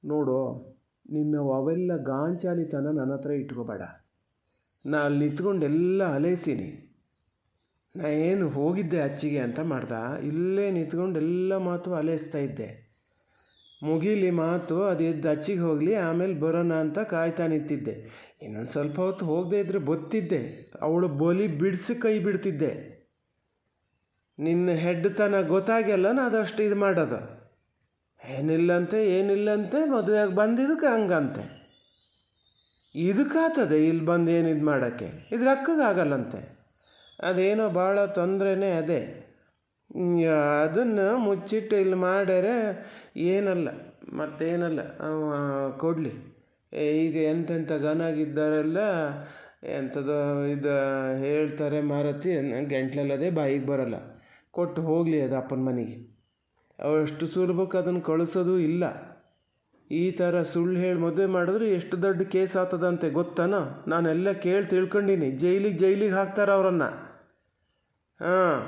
ನೋಡು, ನಿನ್ನ ಅವೆಲ್ಲ ಗಾಂಚಾಲಿತನ ನನ್ನ ಹತ್ರ ಇಟ್ಕೋಬೇಡ. ನಾ ಅಲ್ಲಿ ನಿಂತ್ಕೊಂಡು ಎಲ್ಲ ಅಲೈಸೀನಿ. ನಾ ಏನು ಹೋಗಿದ್ದೆ ಅಚ್ಚಿಗೆ ಅಂತ ಮಾಡ್ದ, ಇಲ್ಲೇ ನಿಂತ್ಕೊಂಡು ಎಲ್ಲ ಮಾತು ಅಲೈಸ್ತಾ ಇದ್ದೆ. ಮುಗೀಲಿ ಮಾತು, ಅದು ಎದ್ದು ಅಚ್ಚಿಗೆ ಹೋಗಲಿ, ಆಮೇಲೆ ಬರೋಣ ಅಂತ ಕಾಯ್ತಾ ನಿಂತಿದ್ದೆ. ಇನ್ನೊಂದು ಸ್ವಲ್ಪ ಹೊತ್ತು ಹೋಗದೇ ಇದ್ದರೆ ಬತ್ತಿದ್ದೆ, ಅವಳು ಬಲಿ ಬಿಡಿಸಿ ಕೈ ಬಿಡ್ತಿದ್ದೆ. ನಿನ್ನ ಹೆಡ್ತನ ಗೊತ್ತಾಗಲ್ಲ ನಾ ಅದಷ್ಟು ಇದು ಮಾಡೋದು. ಏನಿಲ್ಲಂತೆ ಮದುವೆಯಾಗಿ ಬಂದಿದ್ದಕ್ಕೆ ಹಂಗಂತೆ. ಇದಕ್ಕಾಗ್ತದೆ ಇಲ್ಲಿ ಬಂದು ಏನಿದು ಮಾಡೋಕ್ಕೆ, ಇದ್ರ ಅಕ್ಕಗಾಗಲ್ಲಂತೆ. ಅದೇನೋ ಭಾಳ ತೊಂದರೆನೇ ಅದೇ. ಅದನ್ನು ಮುಚ್ಚಿಟ್ಟು ಇಲ್ಲಿ ಮಾಡ್ಯಾರೆ ಏನಲ್ಲ, ಮತ್ತೇನಲ್ಲ. ಕೊಡಲಿ. ಈಗ ಎಂತೆಂಥ ಗನಾಗಿದ್ದಾರೆಲ್ಲ ಎಂಥದ್ದು ಇದು ಹೇಳ್ತಾರೆ ಮಾರತಿ, ಗಂಟ್ಲಲ್ಲದೆ ಬಾಯಿಗೆ ಬರೋಲ್ಲ. ಕೊಟ್ಟು ಹೋಗಲಿ ಅದು ಅಪ್ಪನ ಮನೆಗೆ. ಅವಷ್ಟು ಸುಲಭಕ್ಕೆ ಅದನ್ನು ಕಳಿಸೋದು ಇಲ್ಲ. ಈ ಥರ ಸುಳ್ಳು ಹೇಳಿ ಮದುವೆ ಮಾಡಿದ್ರೆ ಎಷ್ಟು ದೊಡ್ಡ ಕೇಸ್ ಆಗ್ತದಂತೆ ಗೊತ್ತಾನ? ನಾನೆಲ್ಲ ಕೇಳಿ ತಿಳ್ಕೊಂಡೀನಿ. ಜೈಲಿಗೆ ಹಾಕ್ತಾರೆ ಅವರನ್ನು. ಹಾಂ,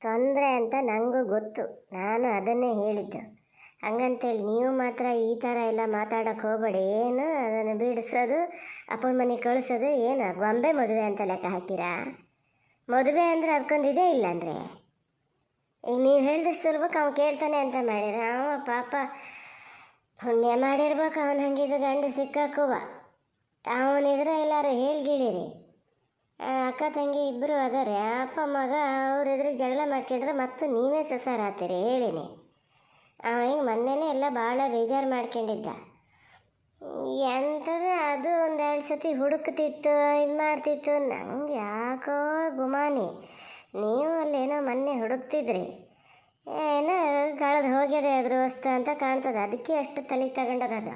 ತೊಂದರೆ ಅಂತ ನನಗೂ ಗೊತ್ತು, ನಾನು ಅದನ್ನೇ ಹೇಳಿದ್ದು. ಹಂಗಂತೇಳಿ ನೀವು ಮಾತ್ರ ಈ ಥರ ಎಲ್ಲ ಮಾತಾಡೋಕ್ಕೆ ಹೋಗಬೇಡಿ. ಏನು ಅದನ್ನು ಬಿಡಿಸೋದು, ಅಪ್ಪನ ಮನೆಗೆ ಕಳಿಸೋದು ಏನು ಗೊಂಬೆ ಮದುವೆ ಅಂತ ಲೆಕ್ಕ ಹಾಕಿರಾ? ಮದುವೆ ಅಂದರೆ ಅದಕ್ಕೊಂದು ಇದೇ ಇಲ್ಲ ಅಂದರೆ ಈಗ ನೀವು ಹೇಳಿದಷ್ಟು ಸುಲಭಕ್ಕೆ ಅವ್ನು ಕೇಳ್ತಾನೆ ಅಂತ ಮಾಡಿರ. ಅವ ಪಾಪ ಪುಣ್ಯ ಮಾಡಿರ್ಬೇಕು, ಅವನು ಹಂಗಿದ್ದು ಗಂಡು ಸಿಕ್ಕಾಕುವ. ಅವನಿದ್ರೆ ಎಲ್ಲರೂ ಹೇಳ್ಗಿಳಿರಿ. ಅಕ್ಕ ತಂಗಿ ಇಬ್ಬರು ಅದಾರೆ, ಅಪ್ಪ ಮಗ ಅವ್ರಿದ್ರೆ ಜಗಳ ಮಾಡ್ಕೊಂಡ್ರೆ ಮತ್ತು ನೀವೇ ಸಸಾರ ಆಗ್ತೀರಿ ಹೇಳಿನಿ. ಅವ ಹಿಂಗೆ ಮೊನ್ನೆನೇ ಎಲ್ಲ ಭಾಳ ಬೇಜಾರು ಮಾಡ್ಕೊಂಡಿದ್ದ. ಎಂಥದ್ದು ಅದು ಒಂದೆರಡು ಸತಿ ಹುಡುಕ್ತಿತ್ತು, ಇದು ಮಾಡ್ತಿತ್ತು. ನಂಗೆ ಯಾಕೋ ಗುಮಾನಿ, ನೀವು ಅಲ್ಲೇನೋ ಮೊನ್ನೆ ಹುಡುಕ್ತಿದ್ರಿ, ಏನೋ ಕಳೆದು ಹೋಗ್ಯದೆ ಅದ್ರ ವಸ್ತು ಅಂತ ಕಾಣ್ತದೆ. ಅದಕ್ಕೆ ಅಷ್ಟು ತಲೆಗೆ ತಗೊಂಡದ.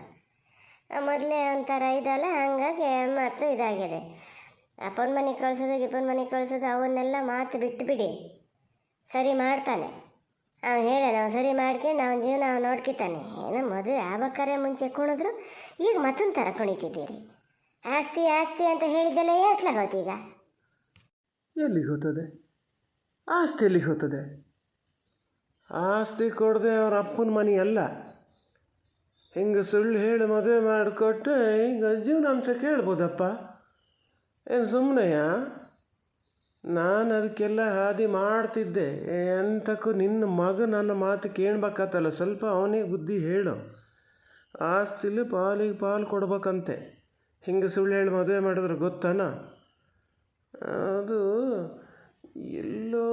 ಮೊದಲೇ ಒಂಥರ ಇದಲ್ಲ, ಹಂಗಾಗಿ ಮತ್ತು ಇದಾಗಿದೆ. ಅಪ್ಪನ ಮನೆಗೆ ಕಳ್ಸೋದು ಗಿಪ್ಪನ ಮನೆಗೆ ಕಳ್ಸೋದು ಅವನ್ನೆಲ್ಲ ಮಾತು ಬಿಟ್ಟುಬಿಡಿ. ಸರಿ ಮಾಡ್ತಾನೆ ಅವ್ನು, ಹೇಳೋಣ ಅವ್ನು ಸರಿ ಮಾಡ್ಕೊಂಡು ಅವನ ಜೀವನ ಅವ್ನು ನೋಡ್ಕೊತಾನೆ. ಏನೋ ಮದುವೆ ಆಗ್ಬೇಕಾರೆ ಮುಂಚೆ ಕುಣಿದ್ರು, ಈಗ ಮತ್ತೊಂದು ಥರ ಕುಣಿತಿದ್ದೀರಿ. ಆಸ್ತಿ ಅಂತ ಹೇಳಿದ್ದೆಲ್ಲ ಏತ್ಲಾಗೋತೀಗ? ಎಲ್ಲಿಗೆ ಹೋಗ್ತದೆ ಆಸ್ತಿ? ಎಲ್ಲಿಗೆ ಹೋಗ್ತದೆ ಆಸ್ತಿ? ಕೊಡದೆ ಅವ್ರ ಅಪ್ಪನ ಮನೆ ಅಲ್ಲ. ಹಿಂಗೆ ಸುಳ್ಳು ಹೇಳಿ ಮದುವೆ ಮಾಡಿಕೊಟ್ಟು ಈಗ ಜೀವನಾಂಶ ಕೇಳ್ಬೋದಪ್ಪ. ಏನು ಸುಮ್ಮನೆಯ? ನಾನು ಅದಕ್ಕೆಲ್ಲ ಹಾದಿ ಮಾಡ್ತಿದ್ದೆ. ಎಂತಕ್ಕೂ ನಿನ್ನ ಮಗ ನನ್ನ ಮಾತು ಕೇಳ್ಬೇಕಾತಲ್ಲ, ಸ್ವಲ್ಪ ಅವನಿಗೆ ಬುದ್ಧಿ ಹೇಳು. ಆಸ್ತಿಲಿ ಪಾಲಿಗೆ ಪಾಲು ಕೊಡ್ಬೇಕಂತೆ. ಹಿಂಗೆ ಸುಳ್ಳು ಹೇಳಿ ಮದುವೆ ಮಾಡಿದ್ರೆ ಗೊತ್ತಾನ? ಅದು ಎಲ್ಲೋ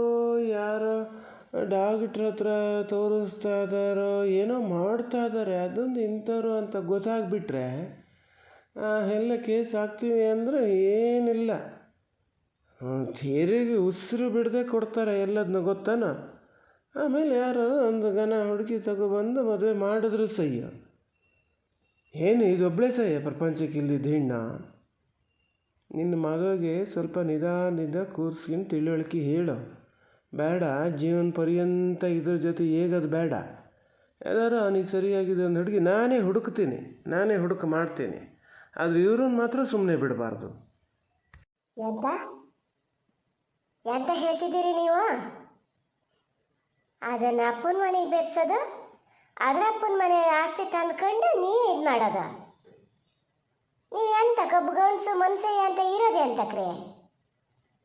ಯಾರೋ ಡಾಕ್ಟ್ರ್ ಹತ್ರ ತೋರಿಸ್ತಾ ಇದ್ದಾರೋ ಏನೋ ಮಾಡ್ತಾ ಇದ್ದಾರೆ, ಅದೊಂದು ಇಂಥವ್ರು ಅಂತ ಗೊತ್ತಾಗ್ಬಿಟ್ರೆ ಎಲ್ಲ ಕೇಸ್ ಹಾಕ್ತೀವಿ ಅಂದರೆ ಏನಿಲ್ಲ, ಥೇರಿಗೆ ಉಸಿರು ಬಿಡದೆ ಕೊಡ್ತಾರೆ ಎಲ್ಲದನ್ನ ಗೊತ್ತಾನ? ಆಮೇಲೆ ಯಾರು ಒಂದು ಗನ ಹುಡುಗಿ ತಗೊಬಂದು ಮದುವೆ ಮಾಡಿದ್ರು ಸಹ್ಯ. ಏನು ಇದೊಬ್ಬಳೇ ಸಹ್ಯ ಪ್ರಪಂಚಕ್ಕೆ ಇಲ್ದಿದ್ದ ಹೆಣ್ಣ? ನಿನ್ನ ಮಗಗೆ ಸ್ವಲ್ಪ ನಿಧಾನದಿಂದ ಕೂರಿಸ್ಕೊಂಡು ತಿಳುವಳಿಕೆ ಹೇಳು. ಬೇಡ ಜೀವನ ಪರ್ಯಂತ ಇದ್ರ ಜೊತೆ ಹೇಗದು ಬೇಡ. ಯಾವ್ದಾರು ಅವನಿಗೆ ಸರಿಯಾಗಿದೆ ಒಂದು ಹುಡುಗಿ ನಾನೇ ಹುಡುಕ ಮಾಡ್ತೀನಿ. ಆದರೆ ಇವ್ರನ್ನ ಮಾತ್ರ ಸುಮ್ಮನೆ ಬಿಡಬಾರ್ದು. ಎಂತ ಹೇಳ್ತಿದ್ದೀರಿ ನೀವು? ಅದನ್ನು ಅಪ್ಪನ ಮನೆಗೆ ಬೆರೆಸೋದು, ಅದ್ರ ಅಪ್ಪನ ಮನೆ ಆಸ್ತಿ ತಂದ್ಕೊಂಡು ನೀವು ಇದು ಮಾಡೋದು. ನೀವು ಎಂತ ಕಬ್ಬು ಗಂಡಸು ಮನ್ಸಯ್ಯ ಅಂತ ಇರೋದೆ ಅಂತಕ್ರಿ?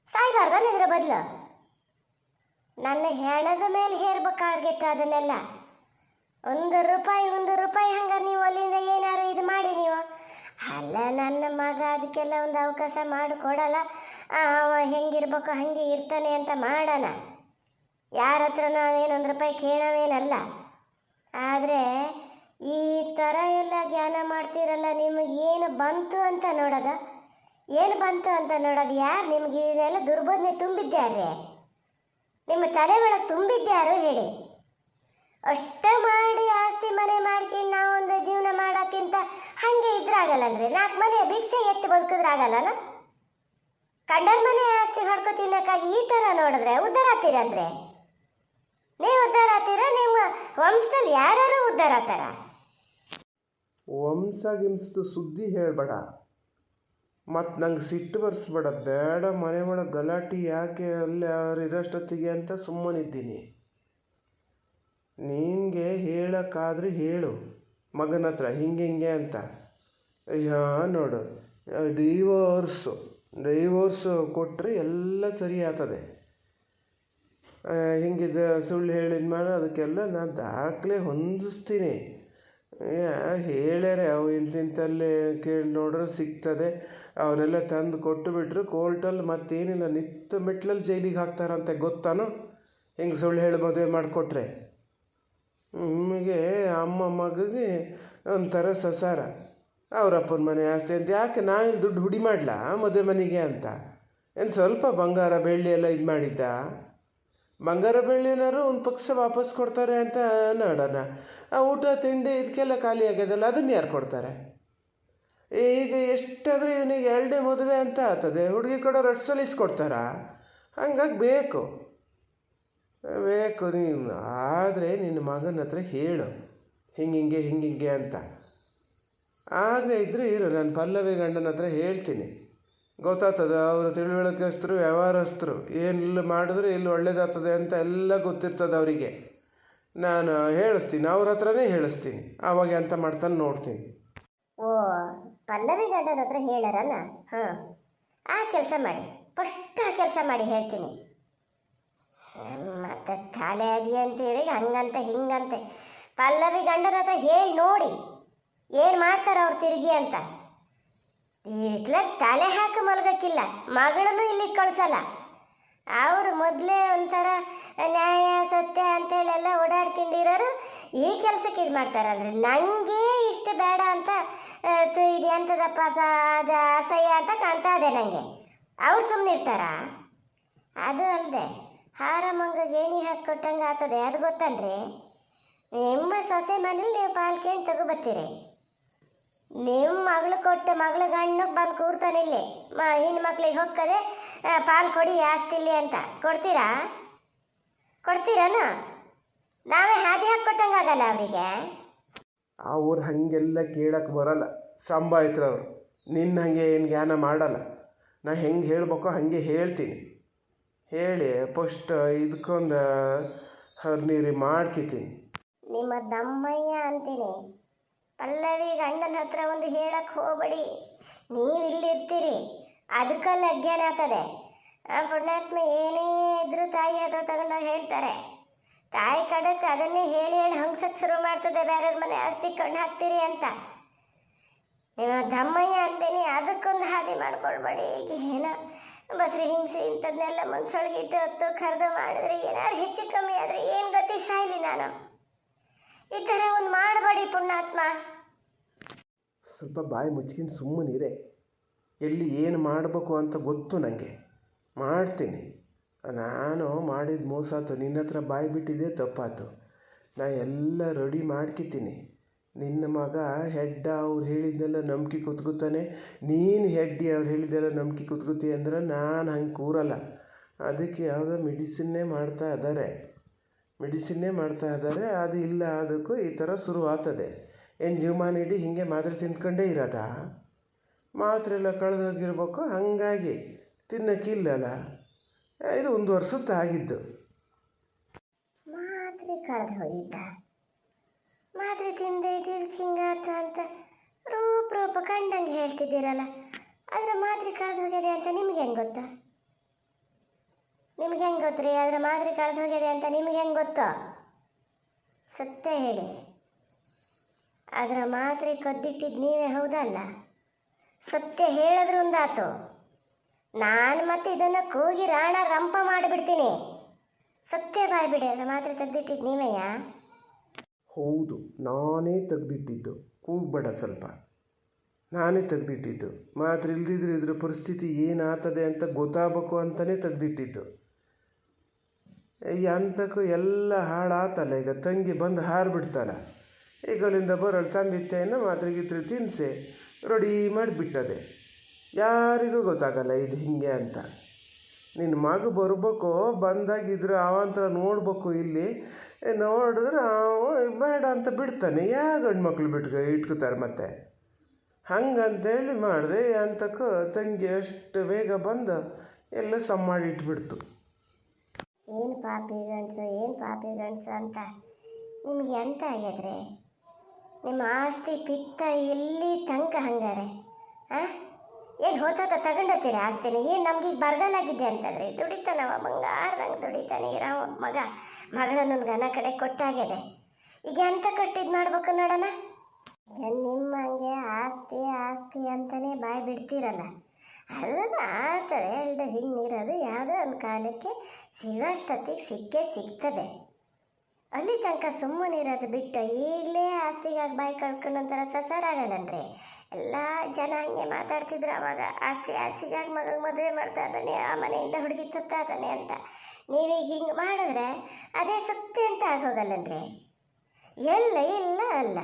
ಸಾಯ್ಬಾರ್ದಾನ ಇದ್ರ ಬದಲು? ನನ್ನ ಹೆಣದ ಮೇಲೆ ಹೇರ್ಬೇಕಾಗಿತ್ತು ಅದನ್ನೆಲ್ಲ. ಒಂದು ರೂಪಾಯಿ ಹಂಗಾರೆ ನೀವು ಅಲ್ಲಿಂದ ಏನಾರು ಇದು ಮಾಡಿ ನೀವು. ಅಲ್ಲ ನನ್ನ ಮಗ ಅದಕ್ಕೆಲ್ಲ ಒಂದು ಅವಕಾಶ ಮಾಡಿಕೊಡಲ್ಲ. ಅವ ಹೆಂಗಿರ್ಬೇಕು ಹಾಗೆ ಇರ್ತಾನೆ ಅಂತ ಮಾಡೋಣ. ಯಾರ ಹತ್ರ ನಾವೇನೊಂದು ರೂಪಾಯಿ ಕೇಳೋವೇನಲ್ಲ. ಆದರೆ ಈ ಥರ ಎಲ್ಲ ಜ್ಞಾನ ಮಾಡ್ತೀರಲ್ಲ, ನಿಮಗೆ ಏನು ಬಂತು ಅಂತ ನೋಡೋದು? ಯಾರು ನಿಮಗೆ ಇದೆಲ್ಲ ದುರ್ಬೋಧನೆ ತುಂಬಿದ್ಯಾರೇ? ನಿಮ್ಮ ತಲೆ ಒಳಗೆ ತುಂಬಿದ್ಯಾರು ಹೇಳಿ? ಅಷ್ಟೇ ಮಾಡಿ ಆಸ್ತಿ ಮನೆ ಮಾಡ್ಕೊಂಡು ನಾವೊಂದು ಜೀವನ ಮಾಡೋಕ್ಕಿಂತ ಹಾಗೆ ಇದ್ರಾಗಲ್ಲ ಅಂದರೆ 4 ಮನೆ ಭಿಕ್ಷೆ ಎತ್ತಿ ಬದುಕಿದ್ರಾಗಲ್ಲನ? ಕಂಡರ ಮನೆ ಆಸ್ತಿ ಹೊಡ್ಕೊ ತಿನ್ನೋಕ್ಕಾಗಿ ಈ ಥರ ನೋಡಿದ್ರೆ ಉದ್ಧಾರ ಆಗ್ತೀರನ್ರಿ? ನೀವು ಉದ್ಧಾರ ಆಗ್ತೀರ? ನಿಮ್ಮ ವಂಶದಲ್ಲಿ ಯಾರು ಉದ್ಧಾರ ಆಗ್ತಾರ? ವಂಶಗಿಂಸ್ದು ಸುದ್ದಿ ಹೇಳಬೇಡ, ಮತ್ತು ನಂಗೆ ಸಿಟ್ಟು ಬರ್ಸ್ಬೇಡ. ಬೇಡ ಮನೆ ಒಳಗೆ ಗಲಾಟೆ ಯಾಕೆ, ಅಲ್ಲಿ ಅವ್ರು ಇರೋಷ್ಟೊತ್ತಿಗೆ ಅಂತ ಸುಮ್ಮನಿದ್ದೀನಿ. ನಿನಗೆ ಹೇಳೋಕ್ಕಾದ್ರೆ ಹೇಳು, ಮಗನ ಹತ್ರ ಹಿಂಗೆ ಅಂತ. ಅಯ್ಯೋ ನೋಡು, ಡೈವೋರ್ಸು ಕೊಟ್ಟರೆ ಎಲ್ಲ ಸರಿ ಆಗ್ತದೆ. ಹಿಂಗಿದ ಸುಳ್ಳು ಹೇಳಿದ ಮೇಲೆ ಅದಕ್ಕೆಲ್ಲ ನಾನು ದಾಖಲೆ ಹೊಂದಿಸ್ತೀನಿ. ಹೇಳ್ಯಾರೆ ಅವು ಇಂತಿಂತಲ್ಲೇ ಕೇಳಿ ನೋಡ್ರೆ ಸಿಗ್ತದೆ, ಅವನ್ನೆಲ್ಲ ತಂದು ಕೊಟ್ಟು ಬಿಟ್ರು ಕೋರ್ಟಲ್ಲಿ ಮತ್ತೇನಿಲ್ಲ ನಿತ್ತ ಮೆಟ್ಲಲ್ಲಿ ಜೈಲಿಗೆ ಹಾಕ್ತಾರಂತೆ, ಗೊತ್ತಾನೋ? ಹಿಂಗೆ ಸುಳ್ಳು ಹೇಳಿ ಮದುವೆ ಮಾಡಿಕೊಟ್ರೆ ನಿಮಗೆ ಅಮ್ಮ ಮಗಗೆ ಒಂಥರ ಸಸಾರ. ಅವರಪ್ಪನ ಮನೆ ಆಸ್ತಿ ಅಂತ ಯಾಕೆ ನಾನು ದುಡ್ಡು ಹುಡಿ ಮಾಡಲಾ ಮದುವೆ ಮನೆಗೆ ಅಂತ? ಏನು ಸ್ವಲ್ಪ ಬಂಗಾರ ಬೆಳ್ಳಿ ಎಲ್ಲ ಇದು ಮಾಡಿದ್ದ? ಬಂಗಾರ ಬೆಳ್ಳಿ ಏನಾದ್ರು ಒಂದು ಪಕ್ಷ ವಾಪಸ್ ಕೊಡ್ತಾರೆ ಅಂತ ನೋಡೋಣ. ಆ ಊಟ ತಿಂಡಿ ಇದಕ್ಕೆಲ್ಲ ಖಾಲಿ ಆಗ್ಯದಲ್ಲ, ಅದನ್ನು ಯಾರು ಕೊಡ್ತಾರೆ? ಈಗ ಎಷ್ಟಾದರೂ ಇವನಿಗೆ 2ನೇ ಮದುವೆ ಅಂತ ಆಗ್ತದೆ, ಹುಡುಗಿ ಕೊಡೋರು ಅಷ್ಟು ಸಲಿಸ್ಕೊಡ್ತಾರಾ? ಹಂಗಾಗಿ ಬೇಕು ನೀನು. ಆದರೆ ನಿನ್ನ ಮಗನ ಹತ್ರ ಹೇಳು ಹಿಂಗೆ ಅಂತ. ಆಗಲೇ ಇದ್ದರೆ ಇರು, ನಾನು ಪಲ್ಲವಿ ಗಂಡನ ಹತ್ರ ಹೇಳ್ತೀನಿ, ಗೊತ್ತಾಗ್ತದೆ. ಅವರು ತಿಳುವಳಿಕೆಸ್ತರು, ವ್ಯವಹಾರಸ್ಥರು, ಏನಿಲ್ಲ ಮಾಡಿದ್ರೆ ಇಲ್ಲಿ ಒಳ್ಳೇದಾಗ್ತದೆ ಅಂತ ಎಲ್ಲ ಗೊತ್ತಿರ್ತದೆ ಅವರಿಗೆ. ನಾನು ಹೇಳಿಸ್ತೀನಿ, ಅವ್ರ ಹತ್ರನೇ ಹೇಳಿಸ್ತೀನಿ, ಆವಾಗ ಎಂತ ಮಾಡ್ತಾನೆ ನೋಡ್ತೀನಿ. ಓ, ಪಲ್ಲವಿ ಗಂಡನ ಹತ್ರ ಹೇಳಾರಲ್ಲ? ಹಾಂ, ಆ ಕೆಲಸ ಮಾಡಿ, ಫಸ್ಟ್ ಆ ಕೆಲಸ ಮಾಡಿ ಹೇಳ್ತೀನಿ. ಮತ್ತೆ ತಲೆ ಅಂತೀರಿ ಹಂಗಂತೆ ಹಿಂಗಂತೆ. ಪಲ್ಲವಿ ಗಂಡನ ಹತ್ರ ಹೇಳಿ ನೋಡಿ ಏನು ಮಾಡ್ತಾರೆ ಅವ್ರು ತಿರುಗಿ ಅಂತ. ಇತ್ಲಾಗ ತಲೆ ಹಾಕಿ ಮಲಗಕ್ಕಿಲ್ಲ, ಮಗಳನ್ನು ಇಲ್ಲಿಗೆ ಕಳ್ಸಲ್ಲ. ಅವರು ಮೊದಲೇ ಒಂಥರ ನ್ಯಾಯ ಸತ್ಯ ಅಂತೇಳೆಲ್ಲ ಓಡಾಡ್ಕೊಂಡಿರೋರು ಈ ಕೆಲಸಕ್ಕೆ ಇದು ಮಾಡ್ತಾರಲ್ರಿ. ನನಗೆ ಇಷ್ಟು ಬೇಡ ಅಂತ ಇದು ಎಂಥದಪ್ಪ ಅದು ಅಸಹ್ಯ ಅಂತ ಕಾಣ್ತಾ ಇದೆ ನನಗೆ. ಅವ್ರು ಸುಮ್ಮನೆ ಇರ್ತಾರ? ಅದು ಅಲ್ಲದೆ ಹಾರ ಮಂಗ ಗೇಣಿ ಹಾಕಿ ಕೊಟ್ಟಂಗೆ ಆಗ್ತದೆ, ಅದು ಗೊತ್ತಲ್ರಿ? ನಿಮ್ಮ ಸೊಸೆ ಮನೇಲಿ ನೀವು ಪಾಲ್ಕೇಣಿ ತಗೊಬತ್ತೀರಿ, ನಿಮ್ಮ ಮಗಳು ಕೊಟ್ಟು ಮಗಳು ಗಂಡಕ್ಕೆ ಬಂದು ಕೂರ್ತಾನೆ ಇಲ್ಲಿ, ಹೆಣ್ಣು ಮಕ್ಳಿಗೆ ಹೊಕ್ಕದೆ ಪಾಲು ಕೊಡಿ ಆಸ್ತಿಲಿ ಅಂತ ಕೊಡ್ತೀರನ? ನಾವೇ ಹಾದಿ ಹಾಕಿ ಆಗಲ್ಲ ಅವರಿಗೆ. ಅವ್ರು ಹಾಗೆಲ್ಲ ಕೇಳಕ್ಕೆ ಬರಲ್ಲ, ಸಂಭಾಯಿತ್ರವ್ರು. ನಿನ್ನ ಹಾಗೆ ಏನು ಜ್ಞಾನ ಮಾಡಲ್ಲ. ನಾ ಹೆಂಗೆ ಹೇಳ್ಬೇಕೋ ಹಾಗೆ ಹೇಳ್ತೀನಿ. ಹೇಳಿ ಫಸ್ಟ್ ಇದಕ್ಕೊಂದು ಹರ್ನೀರಿ ಮಾಡ್ಕಿತೀನಿ. ನಿಮ್ಮ ದಮ್ಮಯ್ಯ ಅಂತೀನಿ. ಪಲ್ಲವಿ ಗಂಡನ ಹತ್ರ ಒಂದು ಹೇಳಕ್ಕೆ ಹೋಗ್ಬೇಡಿ, ನೀವು ಇಲ್ಲಿರ್ತೀರಿ, ಅದಕ್ಕಲ್ಲಿ ಅಜ್ಞಾನ ಆಗ್ತದೆ. ಆ ಪುಣ್ಯಾತ್ಮ ಏನೇ ಇದ್ರೂ ತಾಯಿ ಹತ್ರ ತಗೊಂಡೋಗಿ ಹೇಳ್ತಾರೆ. ತಾಯಿ ಕಡಕ್ಕೆ ಅದನ್ನೇ ಹೇಳಿ ಹಂಗ್ಸಕ್ಕೆ ಶುರು ಮಾಡ್ತದೆ, ಬೇರೆಯವ್ರ ಮನೆ ಆಸ್ತಿ ಕಣ್ಣು ಹಾಕ್ತೀರಿ ಅಂತ. ನಿಮ್ಮ ದಮ್ಮಯ್ಯ ಅಂತೀನಿ, ಅದಕ್ಕೊಂದು ಹಾದಿ ಮಾಡ್ಕೊಳ್ಬೇಡಿ. ಈಗ ಏನೋ ಬಸ್ರಿ ಹಿಂಸೆ ಇಂಥದ್ನೆಲ್ಲ ಮನ್ಸೊಳಗೆ ಇಟ್ಟು ಹೊತ್ತು ಕರೆದು ಮಾಡಿದ್ರೆ ಏನಾದ್ರು ಹೆಚ್ಚು ಕಮ್ಮಿ ಆದರೆ ಏನು ಗತಿ ಸಾಯ್ಲಿ ನಾನು. ಈ ಥರ ಒಂದು ಮಾಡಬೇಡಿ ಪುಣ್ಯಾತ್ಮ. ಸ್ವಲ್ಪ ಬಾಯಿ ಮುಚ್ಕೊಂಡು ಸುಮ್ಮನಿರೆ. ಎಲ್ಲಿ ಏನು ಮಾಡಬೇಕು ಅಂತ ಗೊತ್ತು ನನಗೆ, ಮಾಡ್ತೀನಿ. ನಾನು ಮಾಡಿದ ಮೋಸಾತು, ನಿನ್ನ ಹತ್ರ ಬಾಯಿ ಬಿಟ್ಟಿದ್ದೆ ತಪ್ಪಾತು. ನಾ ಎಲ್ಲ ರೆಡಿ ಮಾಡ್ಕಿತೀನಿ. ನಿನ್ನ ಮಗ ಹೆಡ್ಡ ಅವ್ರು ಹೇಳಿದ್ದೆಲ್ಲ ನಂಬಿಕೆ ಕೂತ್ಕೊತಾನೆ, ನೀನು ಹೆಡ್ಡಿ ಅವ್ರು ಹೇಳಿದ್ದೆಲ್ಲ ನಂಬಿಕೆ ಕೂತ್ಕೊತಿ ಅಂದ್ರೆ ನಾನು ಹಂಗೆ ಕೂರಲ್ಲ. ಅದಕ್ಕೆ ಯಾವುದೋ ಮೆಡಿಸಿನ್ನೇ ಮಾಡ್ತಾ ಇದ್ದಾರೆ. ಅದು ಇಲ್ಲ ಅದಕ್ಕೂ ಈ ಥರ ಶುರು ಆಗ್ತದೆ. ಏನು ಜೀವಮಾನ ಇಡೀ ಹೀಗೆ ಮಾತ್ರೆ ತಿಂದ್ಕೊಂಡೇ ಇರೋದಾ? ಮಾತ್ರೆ ಎಲ್ಲ ಕಳೆದೋಗಿರ್ಬೇಕು, ಹಾಗಾಗಿ ತಿನ್ನೋಕ್ಕಿಲ್ಲಲ್ಲ. ಇದು 1 ವರ್ಷದ್ದು ಆಗಿದ್ದು. ಮಾತ್ರೆ ಕಳೆದು ಹೋಗಿದ್ದ, ಮಾತ್ರೆ ತಿಂದೆ ಇದಕ್ಕೆ ಹಿಂಗಾತ ಅಂತ ರೂಪ ಕಂಡಂಗೆ ಹೇಳ್ತಿದ್ದೀರಲ್ಲ. ಅದರ ಮಾತ್ರೆ ಕಳೆದು ಹೋಗಿದೆ ಅಂತ ನಿಮ್ಗೆ ಹೆಂಗೆ ಗೊತ್ತಾ? ನಿಮ್ಗೆ ಹೆಂಗೆ ಗೊತ್ತ್ರಿ? ಅದರ ಮಾತ್ರೆ ಕಳೆದು ಹೋಗಿದೆ ಅಂತ ನಿಮ್ಗೆ ಹೆಂಗೆ ಗೊತ್ತೋ? ಸತ್ಯ ಹೇಳಿ, ಅದರ ಮಾತ್ರೆ ಕದ್ದಿಟ್ಟಿದ್ದು ನೀವೇ ಹೌದಲ್ಲ? ಸತ್ಯ ಹೇಳಿದ್ರು ಒಂದಾತು, ನಾನು ಮತ್ತೆ ಇದನ್ನು ಕೂಗಿ ರಾಣ ರಂಪ ಮಾಡಿಬಿಡ್ತೀನಿ. ಸತ್ಯ ಬಾಯ್ಬಿಡಿ, ಅದರ ಮಾತ್ರೆ ತೆಗೆದಿಟ್ಟಿದ್ದು ನೀವೆಯ? ಹೌದು, ನಾನೇ ತೆಗೆದಿಟ್ಟಿದ್ದು. ಕೂಗ್ಬೇಡ ಸ್ವಲ್ಪ. ನಾನೇ ತೆಗೆದಿಟ್ಟಿದ್ದು. ಮಾತ್ರ ಇಲ್ದಿದ್ರೆ ಇದ್ರ ಪರಿಸ್ಥಿತಿ ಏನಾಗ್ತದೆ ಅಂತ ಗೊತ್ತಾಗಬೇಕು ಅಂತಲೇ ತೆಗೆದಿಟ್ಟಿದ್ದು. ಎಂತಕ್ಕೂ ಎಲ್ಲ ಹಾಳಾತಲ್ಲ. ಈಗ ತಂಗಿ ಬಂದು ಹಾರಿಬಿಡ್ತಾಳ. ಈಗ ಅಲ್ಲಿಂದ ಬರೋಳು ತಂದಿತ್ತೇನೋ ಮಾತ್ರೆ ಗೀತ್ರೆ ತಿನ್ನಿಸಿ ರೆಡಿ ಮಾಡಿಬಿಟ್ಟದೆ. ಯಾರಿಗೂ ಗೊತ್ತಾಗಲ್ಲ ಇದು ಹಿಂಗೆ ಅಂತ. ನಿನ್ನ ಮಗ ಬರ್ಬೇಕು, ಬಂದಾಗಿದ್ರೆ ಅವಂತರ ನೋಡ್ಬೇಕು. ಇಲ್ಲಿ ನೋಡಿದ್ರೆ ಬೇಡ ಅಂತ ಬಿಡ್ತಾನೆ. ಯಾವ ಗಂಡು ಮಕ್ಳು ಇಟ್ಕೋತಾರೆ ಮತ್ತೆ? ಹಂಗಂತೇಳಿ ಮಾಡಿದೆ. ಅಂತಕ್ಕೂ ತಂಗಿ ಅಷ್ಟು ಬೇಗ ಬಂದು ಎಲ್ಲ ಸಮ್ ಮಾಡಿ ಇಟ್ಬಿಡ್ತು. ಏನು ಪಾಪಿ ಗಂಡಸು ಅಂತ ನಿಮ್ಗೆ ಎಂತ ಆಗ್ಯದ್ರಿ? ನಿಮ್ಮ ಆಸ್ತಿ ಪಿತ್ತ ಎಲ್ಲಿ ತನಕ ಹಂಗಾರೆ ಹಾಂ ಏನು ಹೋತ ತಗೊಂಡತ್ತೀರ ಆಸ್ತಿನ ಏನು ನಮ್ಗೀಗ ಬರಗಾಲಾಗಿದೆ ಅಂತಂದರೆ ದುಡಿತಾನವ ಬಂಗಾರದಂಗೆ ದುಡಿತಾನೆ ಇರೋ ಮಗಳನ್ನ ಗನ ಕಡೆ ಕೊಟ್ಟಾಗಿದೆ ಈಗ ಎಂಥ ಕಷ್ಟ ಇದು ಮಾಡ್ಬೇಕು ನೋಡೋಣ. ನಿಮ್ಮ ಹಂಗೆ ಆಸ್ತಿ ಆಸ್ತಿ ಅಂತಲೇ ಬಾಯಿ ಬಿಡ್ತೀರಲ್ಲ ಅದನ್ನು ಆಗ್ತದೆ ಎರಡು ಹಿಂಗಿರೋದು ಯಾವುದೋ ಒಂದು ಕಾಲಕ್ಕೆ ಸಿಗೋಷ್ಟೊತ್ತಿಗೆ ಸಿಕ್ಕೇ ಸಿಗ್ತದೆ. ಅಲ್ಲಿ ತನಕ ಸುಮ್ಮನಿರೋದು ಬಿಟ್ಟು ಈಗಲೇ ಆಸ್ತಿಗಾಗಿ ಬಾಯಿ ಕಳ್ಕೊಂಡಂಥರ ಸಸಾರಾಗಲ್ಲನ್ರಿ. ಎಲ್ಲ ಜನ ಹಂಗೆ ಮಾತಾಡ್ತಿದ್ರು ಅವಾಗ ಆಸ್ತಿಗಾಗಿ ಮಗಗೆ ಮದುವೆ ಮಾಡ್ತಾ ಇದ್ದಾನೆ ಆ ಮನೆಯಿಂದ ಹುಡುಗಿ ತತ್ತಾ ಇದ್ದಾನೆ ಅಂತ. ನೀವೀಗ ಹಿಂಗೆ ಮಾಡಿದ್ರೆ ಅದೇ ಸುತ್ತೆ ಅಂತ ಆಗೋಗಲ್ಲನ್ರಿ. ಎಲ್ಲ ಇಲ್ಲ ಅಲ್ಲ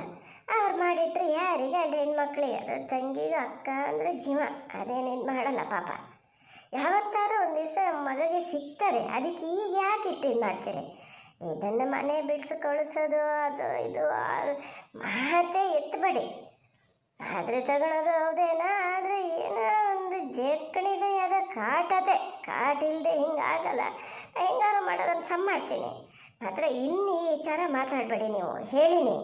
ಅವ್ರು ಮಾಡಿಟ್ರೆ ಯಾರಿಗೆ ಅಲ್ಲಿ ಹೆಣ್ಮಕ್ಳಿಗೆ ಅದು ತಂಗಿಗೆ ಅಕ್ಕ ಅಂದರೆ ಜೀವ ಅದೇನು ಇದು ಮಾಡಲ್ಲ ಪಾಪ. ಯಾವತ್ತಾರು ಒಂದು ದಿವಸ ಮಗಗೆ ಸಿಗ್ತಾರೆ, ಅದಕ್ಕೆ ಈಗ ಯಾಕೆ ಇಷ್ಟು ಇದು ಮಾಡ್ತೀರಿ? ಇದನ್ನು ಮನೆ ಬಿಡಿಸಿ ಕಳಿಸೋದು ಅದು ಇದು ಮಾತೇ ಎತ್ತಬೇಡಿ. ಆದರೆ ತಗೊಳೋದು ಹೌದೇನೋ, ಆದರೆ ಏನೋ ಒಂದು ಜೇಕಣಿದೆ ಯಾವುದೋ ಕಾಟದೆ ಕಾಟಿಲ್ಲದೆ ಹಿಂಗಾಗಲ್ಲ. ಹೆಂಗಾರು ಮಾಡೋದನ್ನು ಸಮ್ ಮಾಡ್ತೀನಿ ಮಾತ್ರ. ಇನ್ನು ಈ ವಿಚಾರ ಮಾತಾಡಬೇಡಿ ನೀವು ಹೇಳಿನಿ.